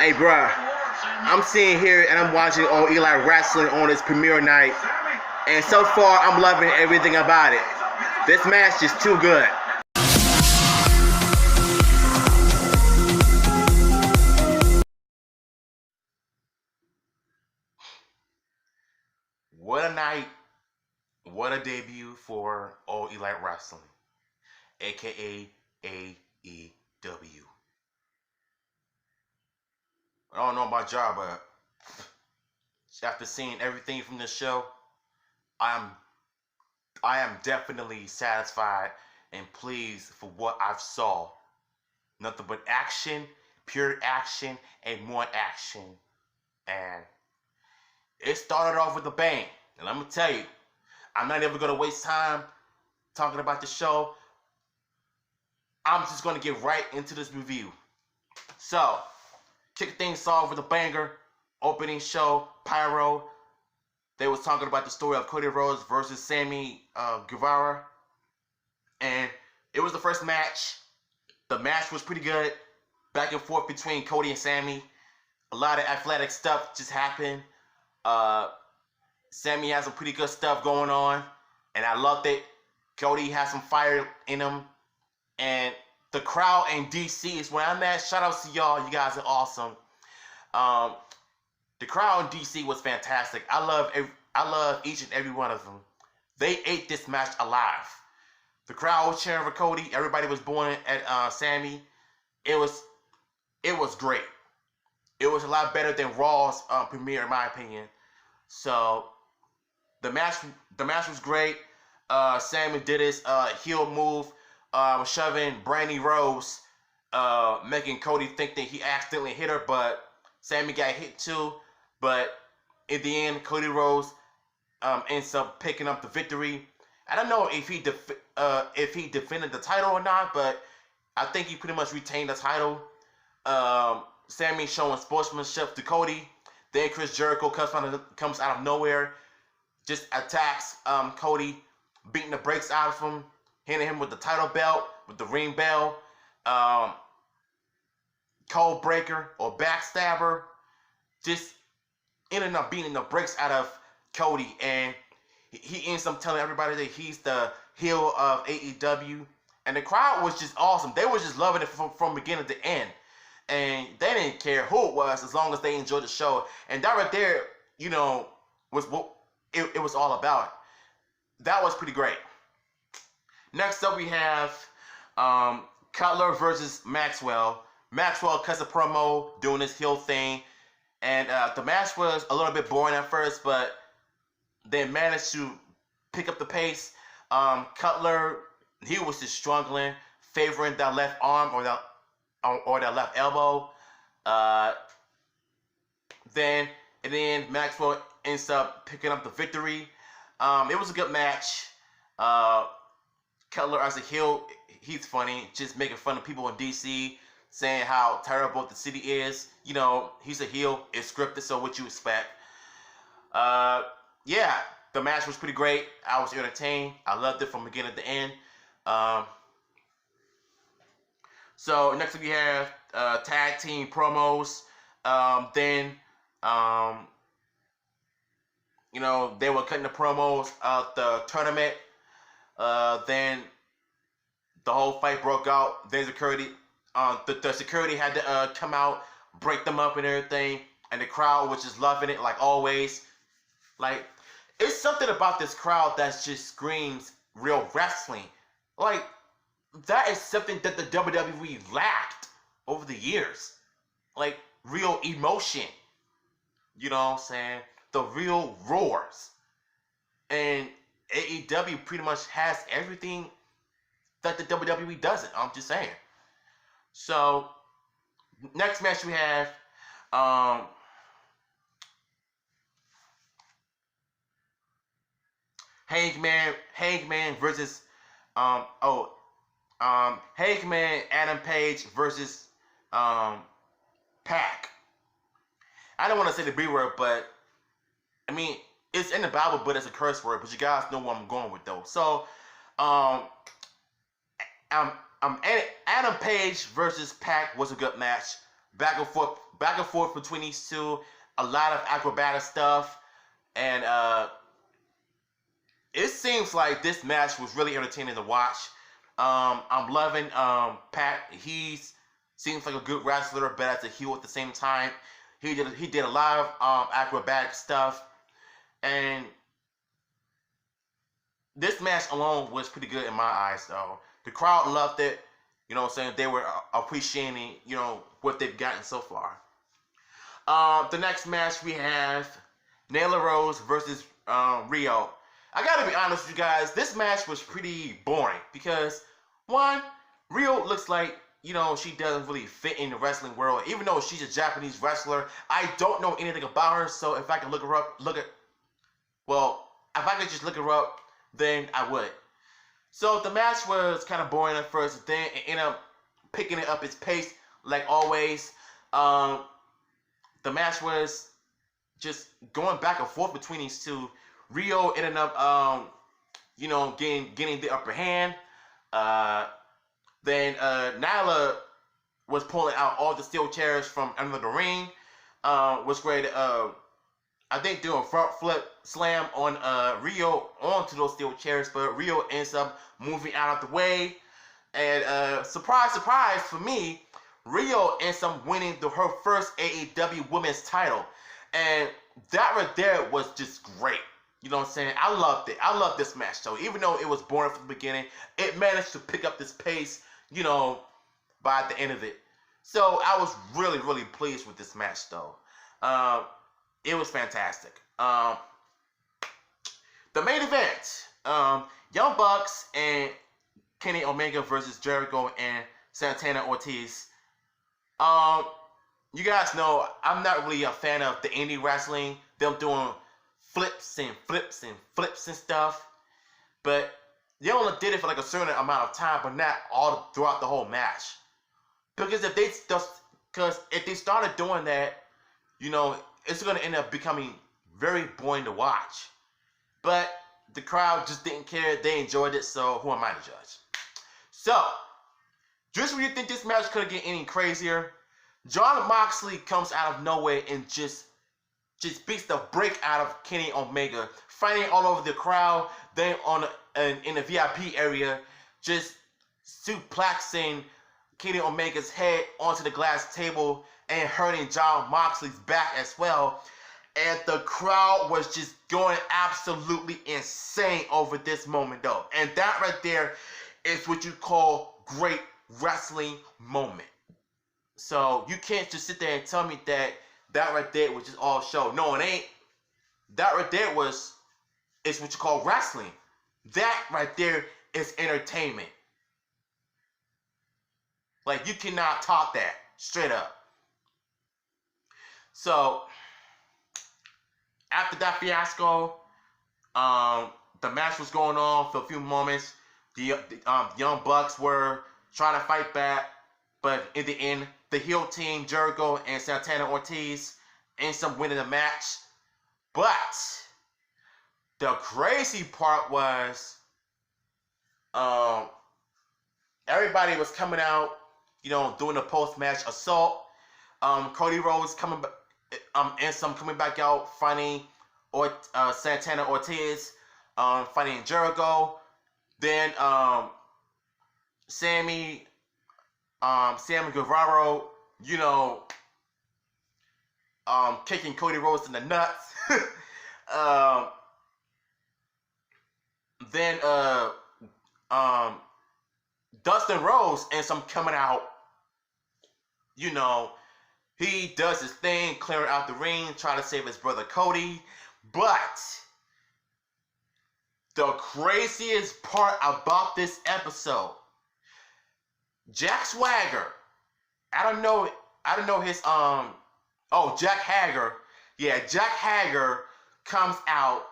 Hey, bruh, I'm sitting here and I'm watching All Eli Wrestling on its premiere night, and so far I'm loving everything about it. This match is too good. What a night, what a debut for All Elite Wrestling, aka AEW. I don't know about y'all, but after seeing everything from this show, I am definitely satisfied and pleased for what I've saw. Nothing but action, pure action, and more action. And it started off with a bang. And let me tell you, I'm not even going to waste time talking about the show. I'm just going to get right into this review. So, kick things off with a banger. Opening show, Pyro. They was talking about the story of Cody Rhodes versus Sami Guevara. And it was the first match. The match was pretty good. Back and forth between Cody and Sami. A lot of athletic stuff just happened. Sami has some pretty good stuff going on. And I loved it. Cody has some fire in him. And the crowd in DC is where I'm at. Shout out to y'all. You guys are awesome. The crowd in DC was fantastic. I love each and every one of them. They ate this match alive. The crowd was cheering for Cody. Everybody was booing at Sami. It was great. It was a lot better than Raw's premiere, in my opinion. So the match was great. Sami did his heel move, shoving Nayla Rose, making Cody think that he accidentally hit her, but Sami got hit too. But in the end, Cody Rhodes ends up picking up the victory. I don't know if he defended the title or not, but I think he pretty much retained the title. Sami showing sportsmanship to Cody. Then Chris Jericho comes out of nowhere, just attacks Cody, beating the brakes out of him, hitting him with the title belt, with the ring bell, cold breaker or backstabber, just ended up beating the brakes out of Cody, and he ends up telling everybody that he's the heel of AEW, and the crowd was just awesome. They were just loving it from beginning to end, and they didn't care who it was as long as they enjoyed the show. And that right there, was what it was all about. That was pretty great. Next up, we have Cutler versus Maxwell. Maxwell cuts a promo doing this heel thing, and the match was a little bit boring at first, but they managed to pick up the pace. Cutler, he was just struggling, favoring that left arm or that left elbow. Then in the end, Maxwell ends up picking up the victory. It was a good match. Cutler as a heel, he's funny, just making fun of people in DC, saying how terrible the city is. He's a heel, it's scripted, so what you expect. Yeah, the match was pretty great. I was entertained. I loved it from beginning to end. So next up we have tag team promos. Then they were cutting the promos of the tournament. Then the whole fight broke out. Then security, the security had to come out, break them up and everything, and the crowd was just loving it like always. Like, it's something about this crowd that just screams real wrestling. Like, that is something that the WWE lacked over the years. Like, real emotion. You know what I'm saying? The real roars. And AEW pretty much has everything that the WWE doesn't. I'm just saying. So, next match we have Hangman versus Hangman Adam Page versus Pac. I don't want to say the B word, but I mean it's in the Bible, but it's a curse word. But you guys know where I'm going with though. So Adam Page versus Pac was a good match. back and forth between these two. A lot of acrobatic stuff, and it seems like this match was really entertaining to watch. I'm loving Pat. He seems like a good wrestler, but as a heel at the same time. He did a lot of acrobatic stuff, and this match alone was pretty good in my eyes. Though the crowd loved it. You know what I'm saying? They were appreciating, you know, what they've gotten so far. The next match we have Nayla Rose versus Rio. I gotta be honest with you guys, this match was pretty boring because, one, Rio looks like, you know, she doesn't really fit in the wrestling world. Even though she's a Japanese wrestler, I don't know anything about her, so if I can look her up, if I could just look her up, then I would. So the match was kind of boring at first, then it ended up picking it up its pace, like always. The match was just going back and forth between these two. Rio ended up, you know, getting the upper hand. Then Nyla was pulling out all the steel chairs from under the ring. Was great. I think doing a front flip slam on Rio onto those steel chairs, but Rio ends up moving out of the way. And surprise, surprise for me, Rio ends up winning her first AEW Women's title. And that right there was just great. You know what I'm saying? I loved it. I loved this match. So even though it was boring from the beginning, it managed to pick up this pace, you know, by the end of it. So I was really, really pleased with this match, though. It was fantastic. The main event, Young Bucks and Kenny Omega versus Jericho and Santana Ortiz. You guys know I'm not really a fan of the indie wrestling. Them doing flips and flips and flips and stuff. But they only did it for like a certain amount of time, but not all throughout the whole match. Because if they started doing that, you know, it's going to end up becoming very boring to watch. But the crowd just didn't care. They enjoyed it, so who am I to judge? So, just when you think this match couldn't get any crazier, Jon Moxley comes out of nowhere and just beats the break out of Kenny Omega, fighting all over the crowd, then in the VIP area, just suplexing Kenny Omega's head onto the glass table and hurting Jon Moxley's back as well. And the crowd was just going absolutely insane over this moment, though. And that right there is what you call great wrestling moment. So you can't just sit there and tell me that right there was just all show. No, it ain't. That right there is what you call wrestling. That right there is entertainment. Like, you cannot top that. Straight up. So, after that fiasco, the match was going on for a few moments. The Young Bucks were trying to fight back, but in the end, the heel team, Jericho and Santana Ortiz, ends up winning the match. But the crazy part was, everybody was coming out, you know, doing the post-match assault. Cody Rhodes coming back out, fighting Santana Ortiz, fighting Jericho. Then Sami Guevara, you know, kicking Cody Rhodes in the nuts. Then Dustin Rhodes ends up coming out. You know, he does his thing, clearing out the ring, trying to save his brother Cody. But the craziest part about this episode, Jack Swagger, I don't know his Jack Hager. Yeah, Jack Hager comes out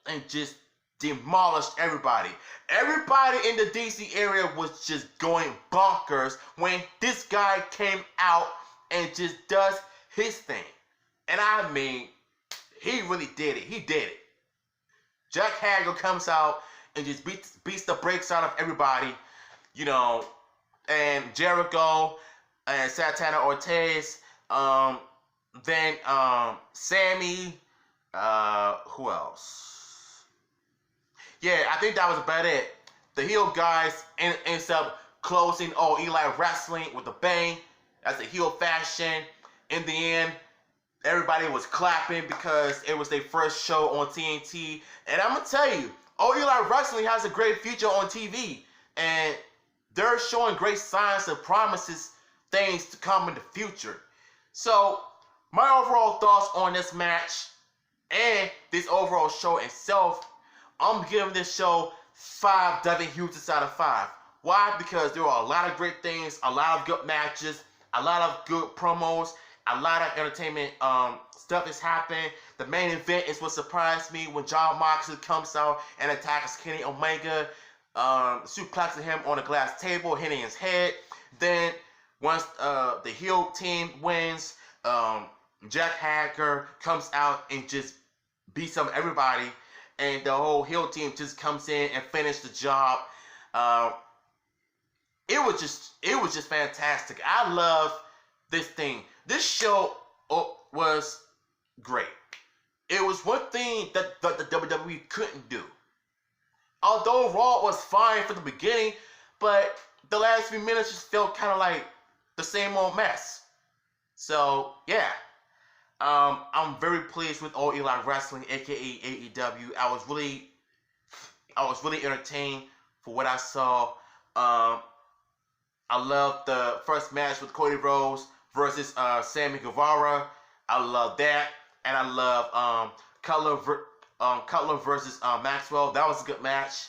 and just demolished everybody. Everybody in the DC area was just going bonkers when this guy came out and just does his thing. And I mean, he really did it. He did it. Jack Hager comes out and just beats the brakes out of everybody, you know, and Jericho, and Santana Ortiz. Then Sami. Who else? Yeah, I think that was about it. The heel guys ends up closing All Elite Wrestling with a bang. That's a heel fashion. In the end, everybody was clapping because it was their first show on TNT. And I'm gonna tell you, All Elite Wrestling has a great future on TV, and they're showing great signs and promises things to come in the future. So, my overall thoughts on this match and this overall show itself, I'm giving this show 5 Devin Hughes out of 5. Why? Because there are a lot of great things, a lot of good matches, a lot of good promos, a lot of entertainment stuff is happening. The main event is what surprised me when John Moxley comes out and attacks Kenny Omega, suplexing him on a glass table, hitting his head. Then once the heel team wins, Jack Hager comes out and just beats up everybody, and the whole heel team just comes in and finishes the job. It was just fantastic. I love this thing. This show was great. It was one thing that the WWE couldn't do. Although Raw was fine for the beginning, but the last few minutes just felt kind of like the same old mess. So yeah, I'm very pleased with All Elite Wrestling, aka AEW. I was really entertained for what I saw. I love the first match with Cody Rhodes versus Sami Guevara. I love that, and I love Cutler versus Maxwell. That was a good match.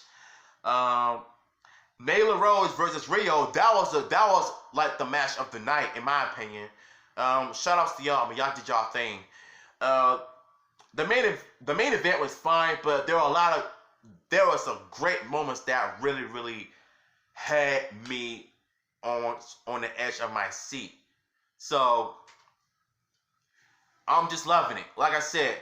Nayla Rose versus Rio. That was like the match of the night, in my opinion. Shout outs to y'all, man. Y'all did y'all thing. The main event was fine, but there were some great moments that really had me on the edge of my seat. So I'm just loving it. Like I said,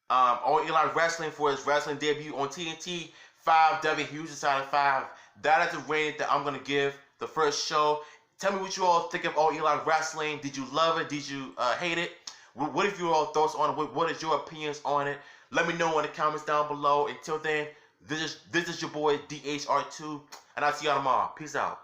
All Elite Wrestling for his wrestling debut on TNT, 5 W Hughes out of 5. That is the rating that I'm gonna give the first show. Tell me what you all think of All Elite Wrestling. Did you love it? Did you hate it? What are your thoughts on it? What is your opinions on it? Let me know in the comments down below. Until then, this is your boy DHR2, and I'll see y'all tomorrow. Peace out.